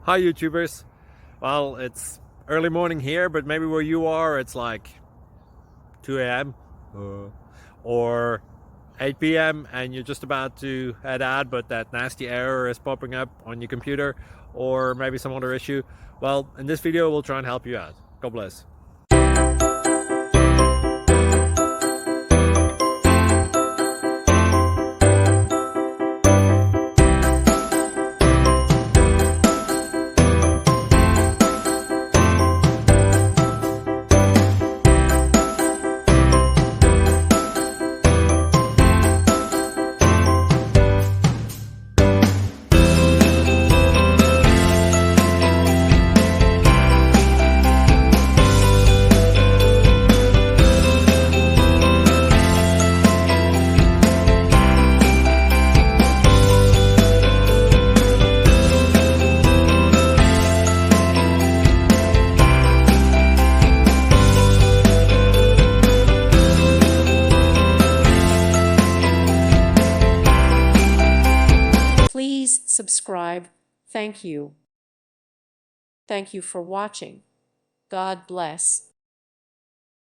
Hi YouTubers. Well, it's early morning here, but maybe where you are it's like 2 a.m. or 8 p.m. and you're just about to head out, but that nasty error is popping up on your computer, or maybe some other issue. Well, in this video we'll try and help you out. God bless. Please subscribe. Thank you. Thank you for watching. God bless.